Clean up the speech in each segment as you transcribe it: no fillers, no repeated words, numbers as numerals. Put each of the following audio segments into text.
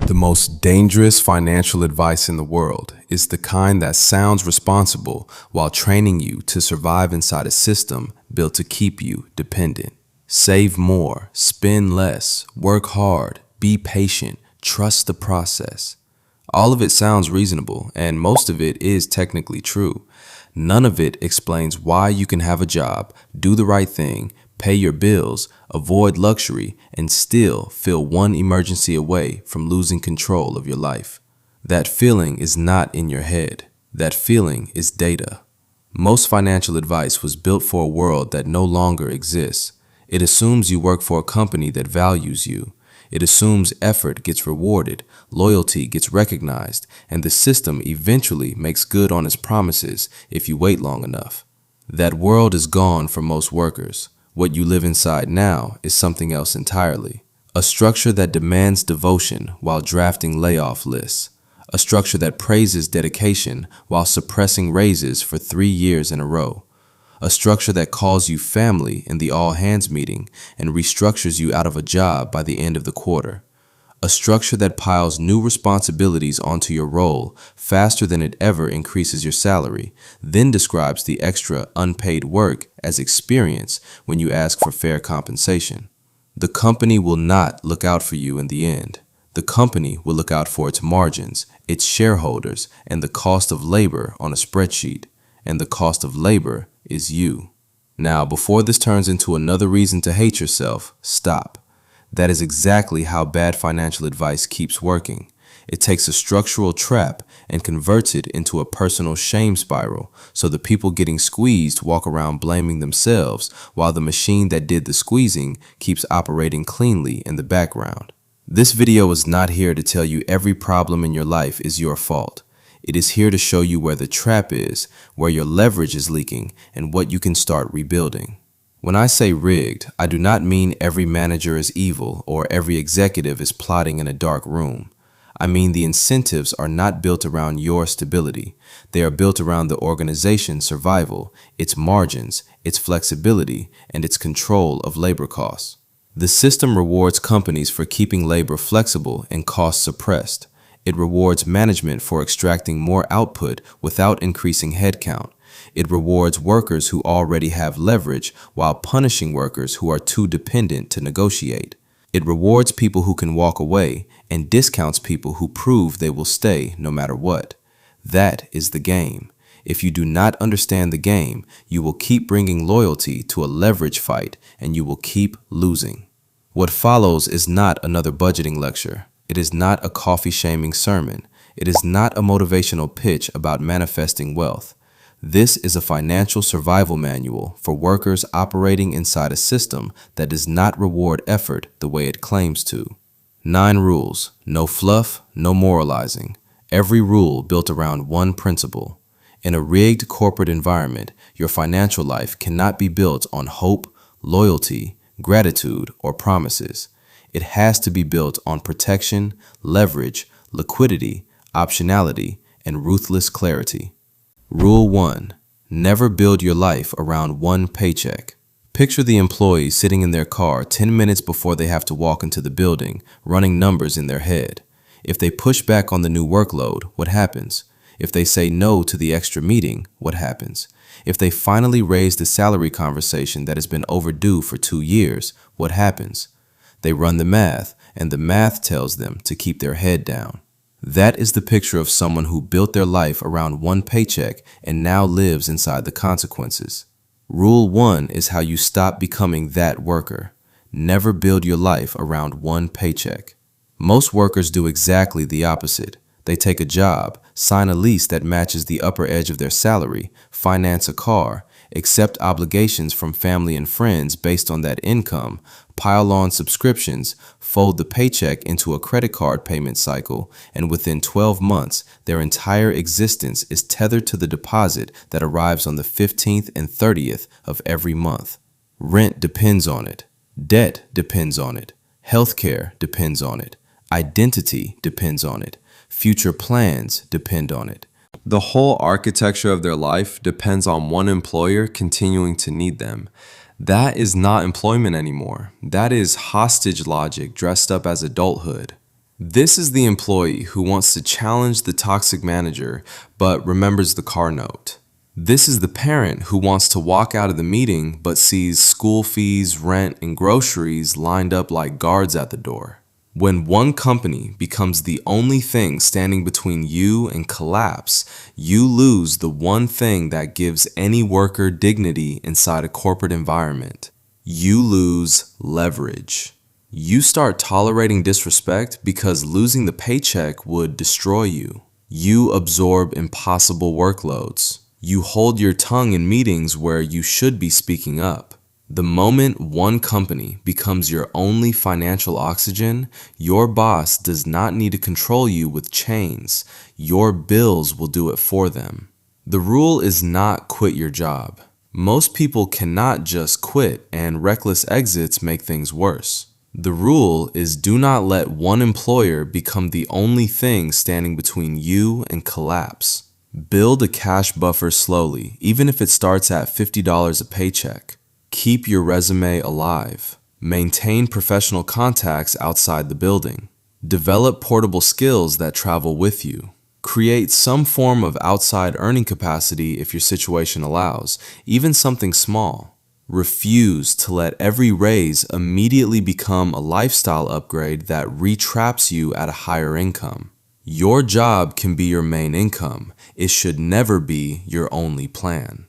The most dangerous financial advice in the world is the kind that sounds responsible while training you to survive inside a system built to keep you dependent. Save more, spend less, work hard, be patient, trust the process. All of it sounds reasonable, and most of it is technically true. None of it explains why you can have a job, do the right thing, pay your bills, avoid luxury, and still feel one emergency away from losing control of your life. That feeling is not in your head. That feeling is data. Most financial advice was built for a world that no longer exists. It assumes you work for a company that values you. It assumes effort gets rewarded, loyalty gets recognized, and the system eventually makes good on its promises if you wait long enough. That world is gone for most workers. What you live inside now is something else entirely. A structure that demands devotion while drafting layoff lists. A structure that praises dedication while suppressing raises for 3 years in a row. A structure that calls you family in the all-hands meeting and restructures you out of a job by the end of the quarter. A structure that piles new responsibilities onto your role faster than it ever increases your salary, then describes the extra unpaid work as experience when you ask for fair compensation. The company will not look out for you in the end. The company will look out for its margins, its shareholders, and the cost of labor on a spreadsheet. And the cost of labor is you. Now, before this turns into another reason to hate yourself, stop. That is exactly how bad financial advice keeps working. It takes a structural trap and converts it into a personal shame spiral, so the people getting squeezed walk around blaming themselves while the machine that did the squeezing keeps operating cleanly in the background. This video is not here to tell you every problem in your life is your fault. It is here to show you where the trap is, where your leverage is leaking, and what you can start rebuilding. When I say rigged, I do not mean every manager is evil or every executive is plotting in a dark room. I mean the incentives are not built around your stability. They are built around the organization's survival, its margins, its flexibility, and its control of labor costs. The system rewards companies for keeping labor flexible and costs suppressed. It rewards management for extracting more output without increasing headcount. It rewards workers who already have leverage while punishing workers who are too dependent to negotiate. It rewards people who can walk away and discounts people who prove they will stay no matter what. That is the game. If you do not understand the game, you will keep bringing loyalty to a leverage fight and you will keep losing. What follows is not another budgeting lecture. It is not a coffee-shaming sermon. It is not a motivational pitch about manifesting wealth. This is a financial survival manual for workers operating inside a system that does not reward effort the way it claims to. 9 rules. No fluff, no moralizing. Every rule built around one principle. In a rigged corporate environment, your financial life cannot be built on hope, loyalty, gratitude, or promises. It has to be built on protection, leverage, liquidity, optionality, and ruthless clarity. Rule 1. Never build your life around one paycheck. Picture the employee sitting in their car 10 minutes before they have to walk into the building, running numbers in their head. If they push back on the new workload, what happens? If they say no to the extra meeting, what happens? If they finally raise the salary conversation that has been overdue for 2 years, what happens? They run the math, and the math tells them to keep their head down. That is the picture of someone who built their life around one paycheck and now lives inside the consequences. Rule 1 is how you stop becoming that worker. Never build your life around one paycheck. Most workers do exactly the opposite. They take a job, sign a lease that matches the upper edge of their salary, finance a car, accept obligations from family and friends based on that income, pile on subscriptions, fold the paycheck into a credit card payment cycle, and within 12 months, their entire existence is tethered to the deposit that arrives on the 15th and 30th of every month. Rent depends on it. Debt depends on it. Healthcare depends on it. Identity depends on it. Future plans depend on it. The whole architecture of their life depends on one employer continuing to need them. That is not employment anymore. That is hostage logic dressed up as adulthood. This is the employee who wants to challenge the toxic manager but remembers the car note. This is the parent who wants to walk out of the meeting but sees school fees, rent, and groceries lined up like guards at the door. When one company becomes the only thing standing between you and collapse, you lose the one thing that gives any worker dignity inside a corporate environment. You lose leverage. You start tolerating disrespect because losing the paycheck would destroy you. You absorb impossible workloads. You hold your tongue in meetings where you should be speaking up. The moment one company becomes your only financial oxygen, your boss does not need to control you with chains. Your bills will do it for them. The rule is not quit your job. Most people cannot just quit, and reckless exits make things worse. The rule is do not let one employer become the only thing standing between you and collapse. Build a cash buffer slowly, even if it starts at $50 a paycheck. Keep your resume alive. Maintain professional contacts outside the building. Develop portable skills that travel with you. Create some form of outside earning capacity if your situation allows, even something small. Refuse to let every raise immediately become a lifestyle upgrade that retraps you at a higher income. Your job can be your main income. It should never be your only plan.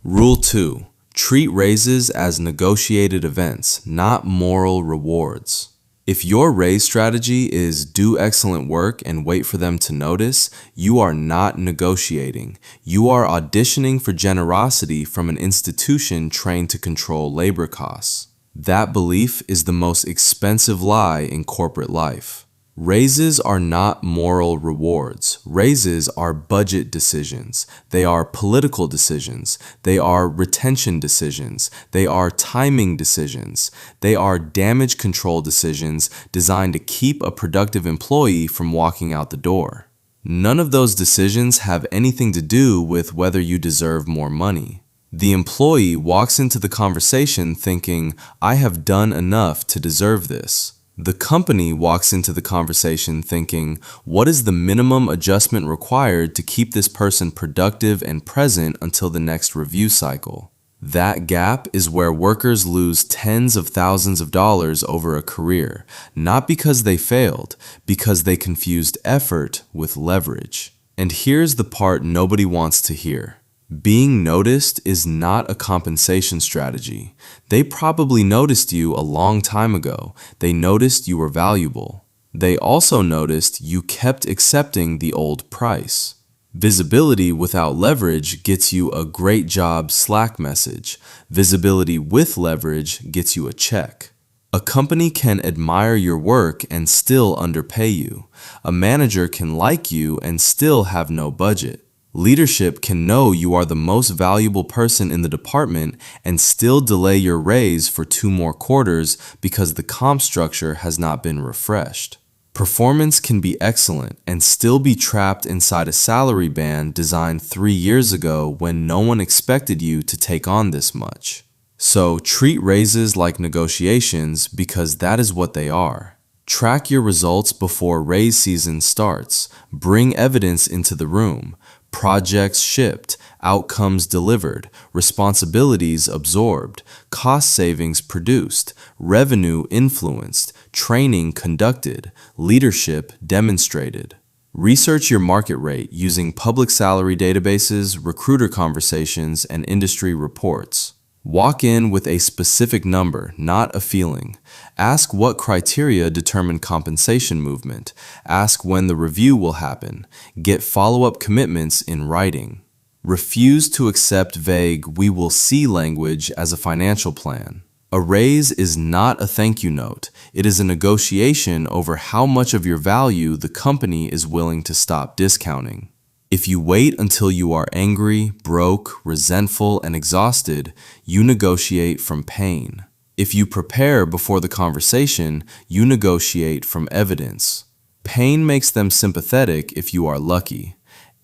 Rule 2. Treat raises as negotiated events, not moral rewards. If your raise strategy is do excellent work and wait for them to notice, you are not negotiating. You are auditioning for generosity from an institution trained to control labor costs. That belief is the most expensive lie in corporate life. Raises are not moral rewards. Raises are budget decisions. They are political decisions. They are retention decisions. They are timing decisions. They are damage control decisions designed to keep a productive employee from walking out the door. None of those decisions have anything to do with whether you deserve more money. The employee walks into the conversation thinking, I have done enough to deserve this. The company walks into the conversation thinking, what is the minimum adjustment required to keep this person productive and present until the next review cycle? That gap is where workers lose tens of thousands of dollars over a career, not because they failed, because they confused effort with leverage. And here's the part nobody wants to hear. Being noticed is not a compensation strategy. They probably noticed you a long time ago. They noticed you were valuable. They also noticed you kept accepting the old price. Visibility without leverage gets you a great job Slack message. Visibility with leverage gets you a check. A company can admire your work and still underpay you. A manager can like you and still have no budget. Leadership can know you are the most valuable person in the department and still delay your raise for 2 more quarters because the comp structure has not been refreshed. Performance can be excellent and still be trapped inside a salary band designed 3 years ago when no one expected you to take on this much. So treat raises like negotiations because that is what they are. Track your results before raise season starts. Bring evidence into the room. Projects shipped, outcomes delivered, responsibilities absorbed, cost savings produced, revenue influenced, training conducted, leadership demonstrated. Research your market rate using public salary databases, recruiter conversations, and industry reports. Walk in with a specific number, not a feeling. Ask what criteria determine compensation movement. Ask when the review will happen. Get follow-up commitments in writing. Refuse to accept vague "we will see" language as a financial plan. A raise is not a thank you note. It is a negotiation over how much of your value the company is willing to stop discounting. If you wait until you are angry, broke, resentful, and exhausted, you negotiate from pain. If you prepare before the conversation, you negotiate from evidence. Pain makes them sympathetic if you are lucky.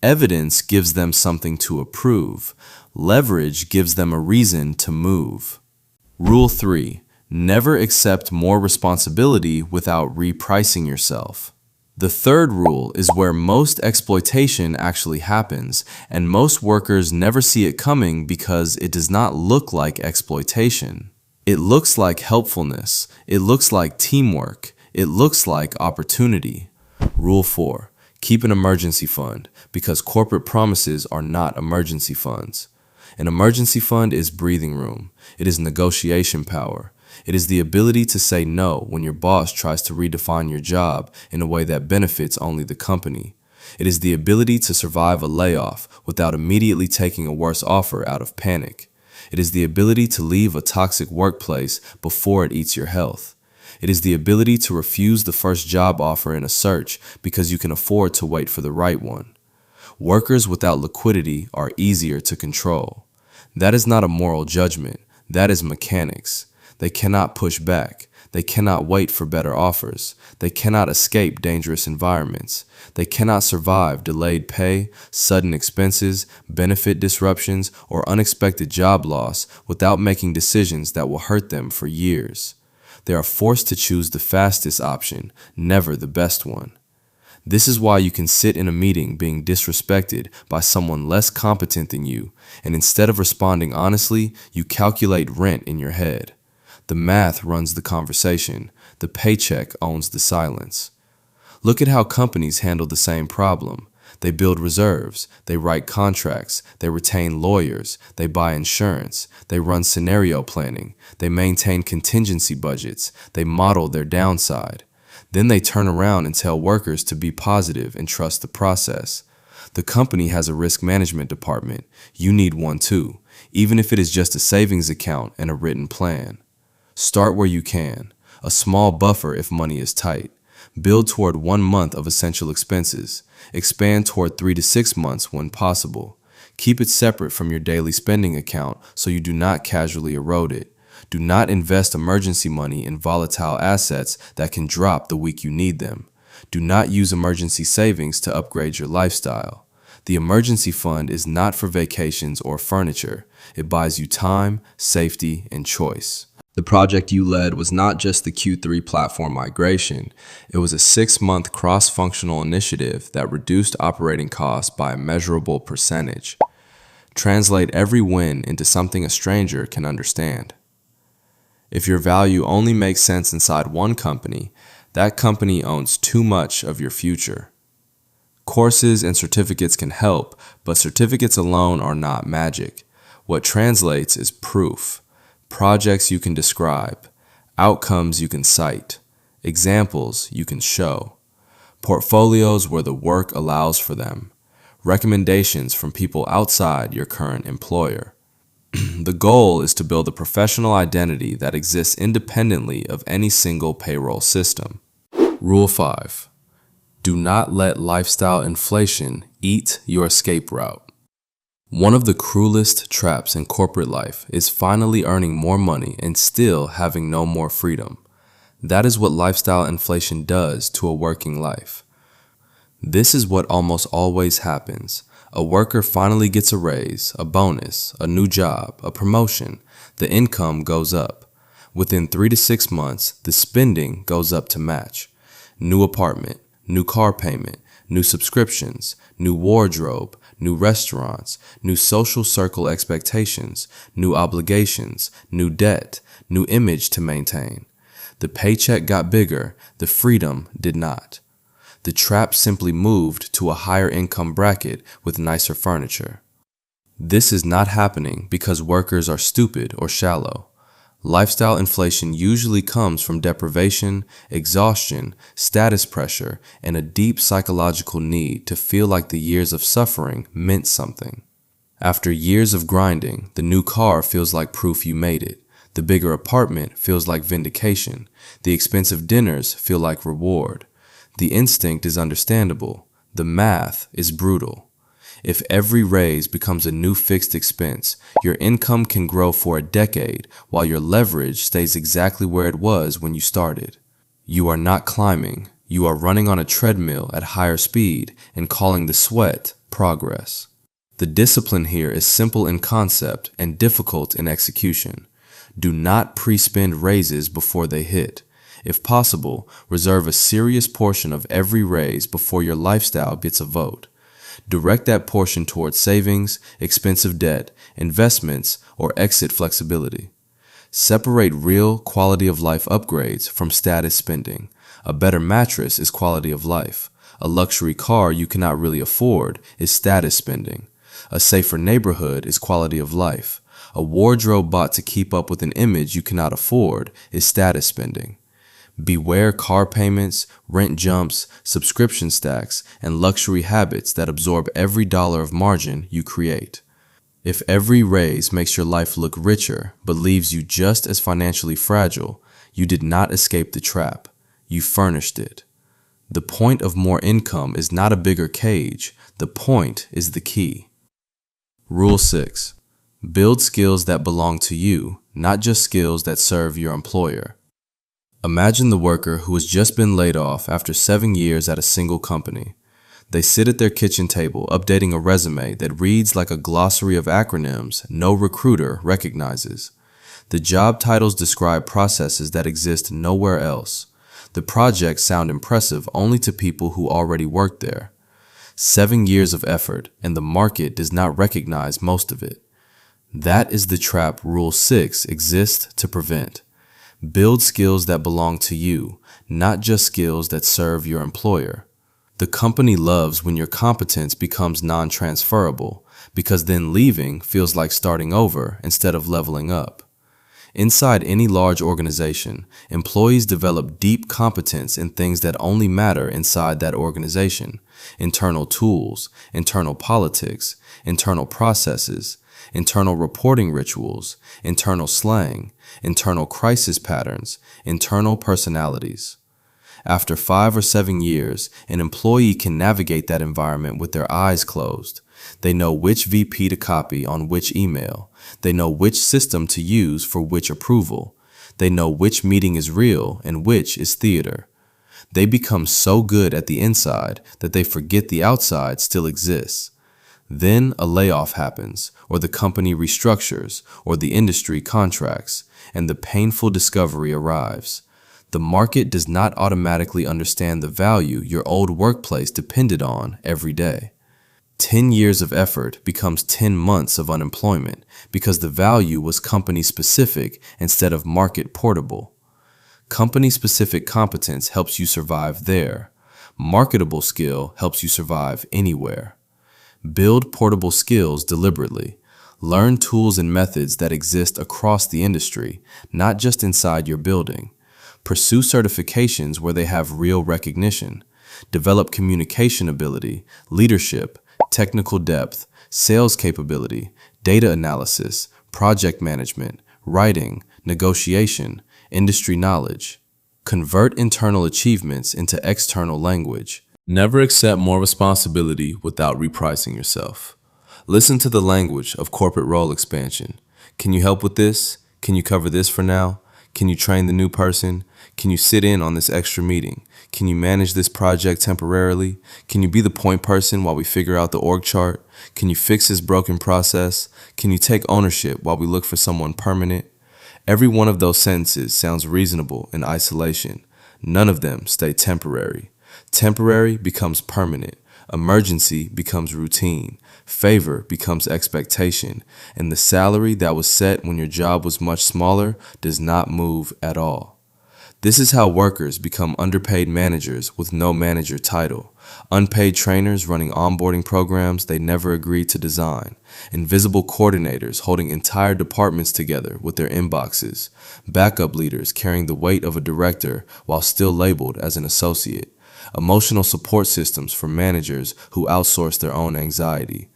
Evidence gives them something to approve. Leverage gives them a reason to move. Rule 3. Never accept more responsibility without repricing yourself. The third rule is where most exploitation actually happens, and most workers never see it coming because it does not look like exploitation. It looks like helpfulness. It looks like teamwork. It looks like opportunity. Rule 4. Keep an emergency fund, because corporate promises are not emergency funds. An emergency fund is breathing room. It is negotiation power. It is the ability to say no when your boss tries to redefine your job in a way that benefits only the company. It is the ability to survive a layoff without immediately taking a worse offer out of panic. It is the ability to leave a toxic workplace before it eats your health. It is the ability to refuse the first job offer in a search because you can afford to wait for the right one. Workers without liquidity are easier to control. That is not a moral judgment. That is mechanics. They cannot push back. They cannot wait for better offers. They cannot escape dangerous environments. They cannot survive delayed pay, sudden expenses, benefit disruptions, or unexpected job loss without making decisions that will hurt them for years. They are forced to choose the fastest option, never the best one. This is why you can sit in a meeting being disrespected by someone less competent than you, and instead of responding honestly, you calculate rent in your head. The math runs the conversation. The paycheck owns the silence. Look at how companies handle the same problem. They build reserves, they write contracts, they retain lawyers, they buy insurance, they run scenario planning, they maintain contingency budgets, they model their downside. Then they turn around and tell workers to be positive and trust the process. The company has a risk management department. You need one too, even if it is just a savings account and a written plan. Start where you can. A small buffer if money is tight. Build toward 1 month of essential expenses. Expand toward 3 to 6 months when possible. Keep it separate from your daily spending account so you do not casually erode it. Do not invest emergency money in volatile assets that can drop the week you need them. Do not use emergency savings to upgrade your lifestyle. The emergency fund is not for vacations or furniture. It buys you time, safety, and choice. The project you led was not just the Q3 platform migration. It was a 6-month cross-functional initiative that reduced operating costs by a measurable percentage. Translate every win into something a stranger can understand. If your value only makes sense inside one company, that company owns too much of your future. Courses and certificates can help, but certificates alone are not magic. What translates is proof. Projects you can describe, outcomes you can cite, examples you can show, portfolios where the work allows for them, recommendations from people outside your current employer. The goal is to build a professional identity that exists independently of any single payroll system. Rule 5. Do not let lifestyle inflation eat your escape route. One of the cruelest traps in corporate life is finally earning more money and still having no more freedom. That is what lifestyle inflation does to a working life. This is what almost always happens. A worker finally gets a raise, a bonus, a new job, a promotion. The income goes up. Within 3 to 6 months, the spending goes up to match. New apartment, new car payment, new subscriptions, new wardrobe, new restaurants, new social circle expectations, new obligations, new debt, new image to maintain. The paycheck got bigger, the freedom did not. The trap simply moved to a higher income bracket with nicer furniture. This is not happening because workers are stupid or shallow. Lifestyle inflation usually comes from deprivation, exhaustion, status pressure, and a deep psychological need to feel like the years of suffering meant something. After years of grinding, the new car feels like proof you made it. The bigger apartment feels like vindication. The expensive dinners feel like reward. The instinct is understandable. The math is brutal. If every raise becomes a new fixed expense, your income can grow for a decade while your leverage stays exactly where it was when you started. You are not climbing. You are running on a treadmill at higher speed and calling the sweat progress. The discipline here is simple in concept and difficult in execution. Do not pre-spend raises before they hit. If possible, reserve a serious portion of every raise before your lifestyle gets a vote. Direct that portion towards savings, expensive debt, investments, or exit flexibility. Separate real quality of life upgrades from status spending. A better mattress is quality of life. A luxury car you cannot really afford is status spending. A safer neighborhood is quality of life. A wardrobe bought to keep up with an image you cannot afford is status spending. Beware car payments, rent jumps, subscription stacks, and luxury habits that absorb every dollar of margin you create. If every raise makes your life look richer but leaves you just as financially fragile, you did not escape the trap. You furnished it. The point of more income is not a bigger cage. The point is the key. Rule 6. Build skills that belong to you, not just skills that serve your employer. Imagine the worker who has just been laid off after 7 years at a single company. They sit at their kitchen table updating a resume that reads like a glossary of acronyms no recruiter recognizes. The job titles describe processes that exist nowhere else. The projects sound impressive only to people who already work there. 7 years of effort, and the market does not recognize most of it. That is the trap Rule 6 exists to prevent. Build skills that belong to you, not just skills that serve your employer. The company loves when your competence becomes non-transferable, because then leaving feels like starting over instead of leveling up. Inside any large organization, employees develop deep competence in things that only matter inside that organization: internal tools, internal politics, internal processes, internal reporting rituals, internal slang, internal crisis patterns, internal personalities. After 5 or 7 years, an employee can navigate that environment with their eyes closed. They know which VP to copy on which email. They know which system to use for which approval. They know which meeting is real and which is theater. They become so good at the inside that they forget the outside still exists. Then a layoff happens, or the company restructures, or the industry contracts, and the painful discovery arrives. The market does not automatically understand the value your old workplace depended on every day. 10 years of effort becomes 10 months of unemployment because the value was company-specific instead of market-portable. Company-specific competence helps you survive there. Marketable skill helps you survive anywhere. Build portable skills deliberately. Learn tools and methods that exist across the industry, not just inside your building. Pursue certifications where they have real recognition. Develop communication ability, leadership, technical depth, sales capability, data analysis, project management, writing, negotiation, industry knowledge. Convert internal achievements into external language. Never accept more responsibility without repricing yourself. Listen to the language of corporate role expansion. Can you help with this? Can you cover this for now? Can you train the new person? Can you sit in on this extra meeting? Can you manage this project temporarily? Can you be the point person while we figure out the org chart? Can you fix this broken process? Can you take ownership while we look for someone permanent? Every one of those sentences sounds reasonable in isolation. None of them stay temporary. Temporary becomes permanent. Emergency becomes routine. Favor becomes expectation. And the salary that was set when your job was much smaller does not move at all. This is how workers become underpaid managers with no manager title, unpaid trainers running onboarding programs they never agreed to design, invisible coordinators holding entire departments together with their inboxes, backup leaders carrying the weight of a director while still labeled as an associate, emotional support systems for managers who outsource their own anxiety.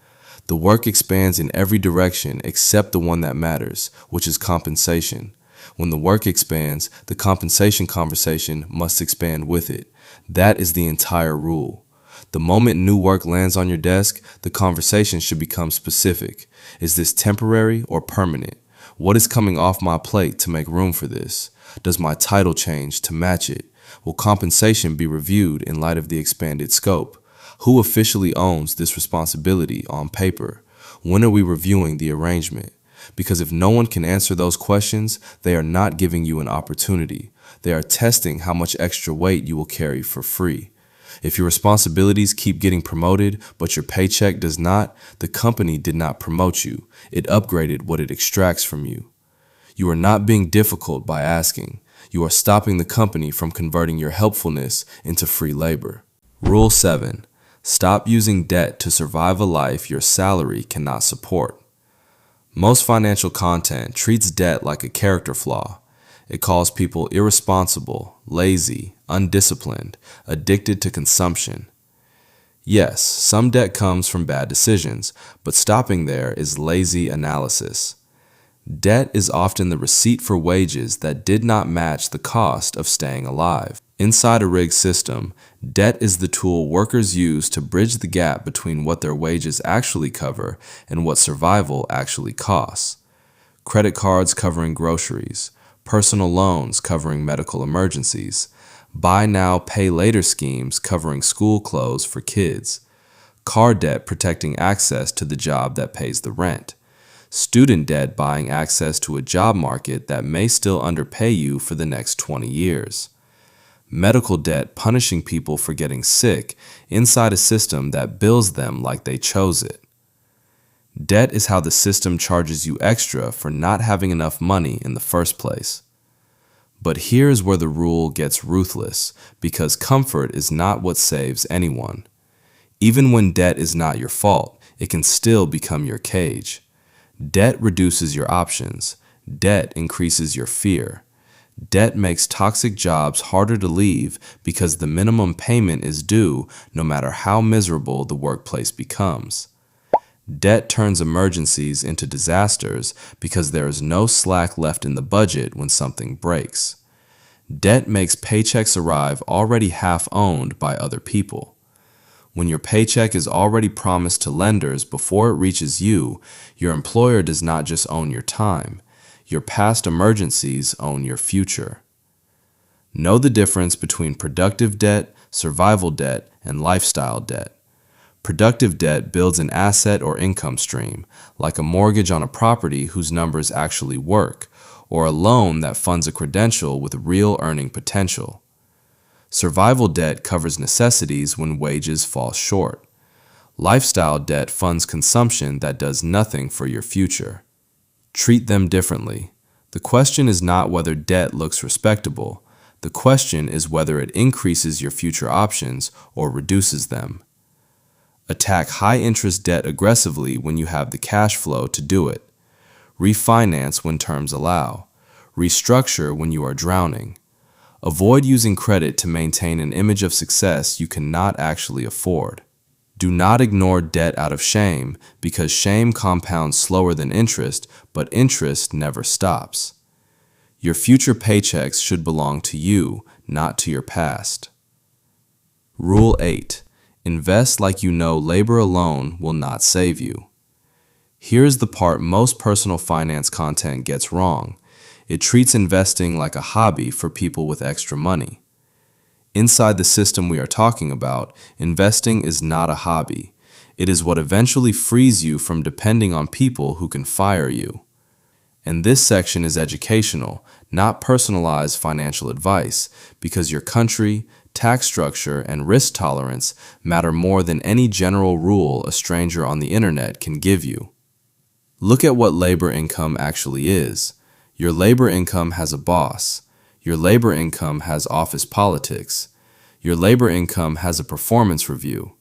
The work expands in every direction except the one that matters, which is compensation. When the work expands, the compensation conversation must expand with it. That is the entire rule. The moment new work lands on your desk, the conversation should become specific. Is this temporary or permanent? What is coming off my plate to make room for this? Does my title change to match it? Will compensation be reviewed in light of the expanded scope? Who officially owns this responsibility on paper? When are we reviewing the arrangement? Because if no one can answer those questions, they are not giving you an opportunity. They are testing how much extra weight you will carry for free. If your responsibilities keep getting promoted, but your paycheck does not, the company did not promote you. It upgraded what it extracts from you. You are not being difficult by asking. You are stopping the company from converting your helpfulness into free labor. Rule 7. Stop using debt to survive a life your salary cannot support. Most financial content treats debt like a character flaw. It calls people irresponsible, lazy, undisciplined, addicted to consumption. Yes, some debt comes from bad decisions, but stopping there is lazy analysis. Debt is often the receipt for wages that did not match the cost of staying alive. Inside a rigged system, debt is the tool workers use to bridge the gap between what their wages actually cover and what survival actually costs. Credit cards covering groceries, personal loans covering medical emergencies, buy now, pay later schemes covering school clothes for kids, car debt protecting access to the job that pays the rent, student debt buying access to a job market that may still underpay you for the next 20 years, medical debt punishing people for getting sick inside a system that bills them like they chose it. Debt is how the system charges you extra for not having enough money in the first place. But here's where the rule gets ruthless, because comfort is not what saves anyone. Even when debt is not your fault, it can still become your cage. Debt reduces your options. Debt increases your fear. Debt makes toxic jobs harder to leave because the minimum payment is due no matter how miserable the workplace becomes. Debt turns emergencies into disasters because there is no slack left in the budget when something breaks. Debt makes paychecks arrive already half owned by other people. When your paycheck is already promised to lenders before it reaches you, your employer does not just own your time. Your past emergencies own your future. Know the difference between productive debt, survival debt, and lifestyle debt. Productive debt builds an asset or income stream, like a mortgage on a property whose numbers actually work, or a loan that funds a credential with real earning potential. Survival debt covers necessities when wages fall short. Lifestyle debt funds consumption that does nothing for your future. Treat them differently. The question is not whether debt looks respectable. The question is whether it increases your future options or reduces them. Attack high-interest debt aggressively when you have the cash flow to do it. Refinance when terms allow. Restructure when you are drowning. Avoid using credit to maintain an image of success you cannot actually afford. Do not ignore debt out of shame, because shame compounds slower than interest, but interest never stops. Your future paychecks should belong to you, not to your past. Rule 8. Invest like you know labor alone will not save you. Here's the part most personal finance content gets wrong. It treats investing like a hobby for people with extra money. Inside the system we are talking about, investing is not a hobby. It is what eventually frees you from depending on people who can fire you. And this section is educational, not personalized financial advice, because your country, tax structure, and risk tolerance matter more than any general rule a stranger on the internet can give you. Look at what labor income actually is. Your labor income has a boss. Your labor income has office politics. Your labor income has a performance review.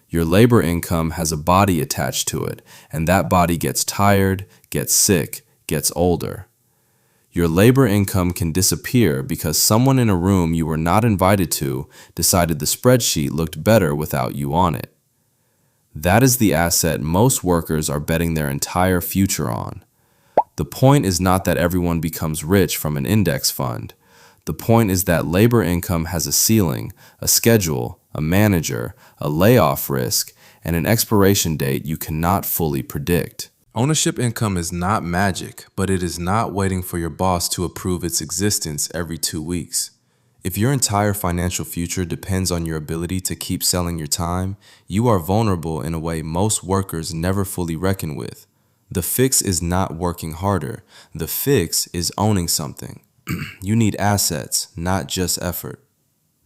Your labor income has a body attached to it, and that body gets tired, gets sick, gets older. Your labor income can disappear because someone in a room you were not invited to decided the spreadsheet looked better without you on it. That is the asset most workers are betting their entire future on. The point is not that everyone becomes rich from an index fund. The point is that labor income has a ceiling, a schedule, a manager, a layoff risk, and an expiration date you cannot fully predict. Ownership income is not magic, but it is not waiting for your boss to approve its existence every 2 weeks. If your entire financial future depends on your ability to keep selling your time, you are vulnerable in a way most workers never fully reckon with. The fix is not working harder. The fix is owning something. You need assets, not just effort.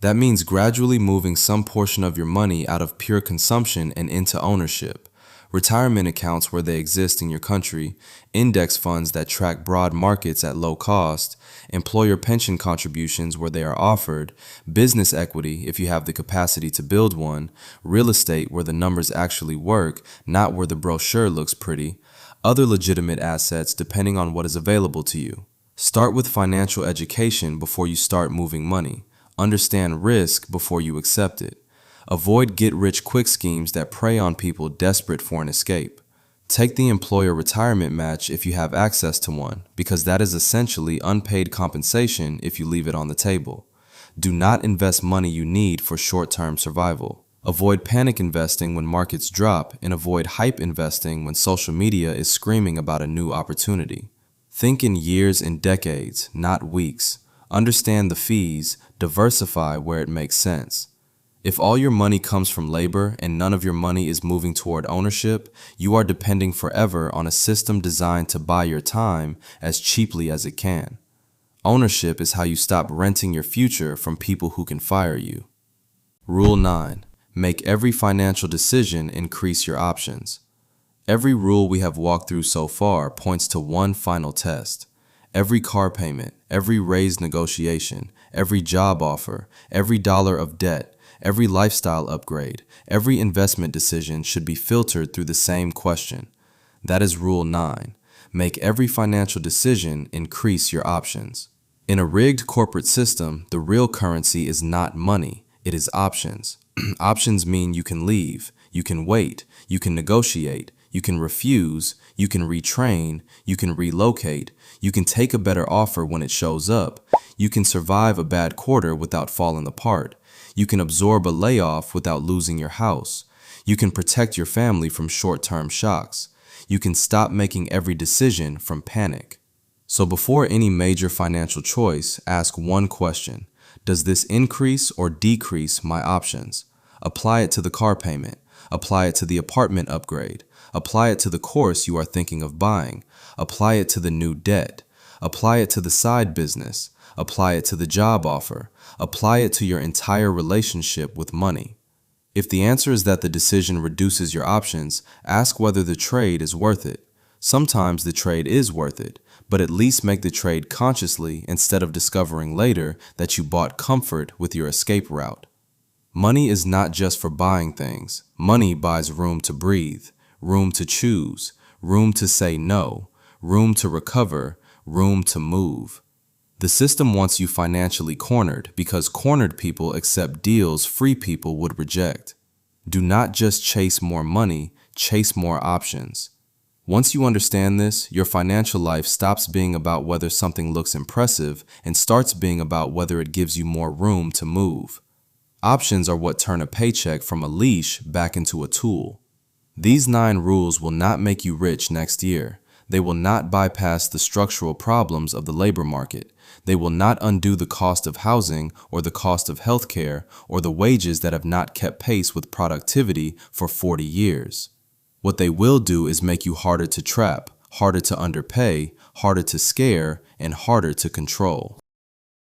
That means gradually moving some portion of your money out of pure consumption and into ownership. Retirement accounts where they exist in your country, index funds that track broad markets at low cost, employer pension contributions where they are offered, business equity if you have the capacity to build one, real estate where the numbers actually work, not where the brochure looks pretty, other legitimate assets depending on what is available to you. Start with financial education before you start moving money. Understand risk before you accept it. Avoid get-rich-quick schemes that prey on people desperate for an escape. Take the employer retirement match if you have access to one, because that is essentially unpaid compensation if you leave it on the table. Do not invest money you need for short-term survival. Avoid panic investing when markets drop, and avoid hype investing when social media is screaming about a new opportunity. Think in years and decades, not weeks. Understand the fees, diversify where it makes sense. If all your money comes from labor and none of your money is moving toward ownership, you are depending forever on a system designed to buy your time as cheaply as it can. Ownership is how you stop renting your future from people who can fire you. Rule 9. Make every financial decision increase your options. Every rule we have walked through so far points to one final test. Every car payment, every raise negotiation, every job offer, every dollar of debt, every lifestyle upgrade, every investment decision should be filtered through the same question. That is Rule 9. Make every financial decision increase your options. In a rigged corporate system, the real currency is not money, it is options. Options mean you can leave, you can wait, you can negotiate, you can refuse, you can retrain, you can relocate, you can take a better offer when it shows up, you can survive a bad quarter without falling apart, you can absorb a layoff without losing your house, you can protect your family from short-term shocks, you can stop making every decision from panic. So before any major financial choice, ask one question. Does this increase or decrease my options? Apply it to the car payment. Apply it to the apartment upgrade. Apply it to the course you are thinking of buying. Apply it to the new debt. Apply it to the side business. Apply it to the job offer. Apply it to your entire relationship with money. If the answer is that the decision reduces your options, ask whether the trade is worth it. Sometimes the trade is worth it, but at least make the trade consciously instead of discovering later that you bought comfort with your escape route. Money is not just for buying things. Money buys room to breathe, room to choose, room to say no, room to recover, room to move. The system wants you financially cornered because cornered people accept deals free people would reject. Do not just chase more money, chase more options. Once you understand this, your financial life stops being about whether something looks impressive and starts being about whether it gives you more room to move. Options are what turn a paycheck from a leash back into a tool. These 9 rules will not make you rich next year. They will not bypass the structural problems of the labor market. They will not undo the cost of housing or the cost of healthcare or the wages that have not kept pace with productivity for 40 years. What they will do is make you harder to trap, harder to underpay, harder to scare, and harder to control.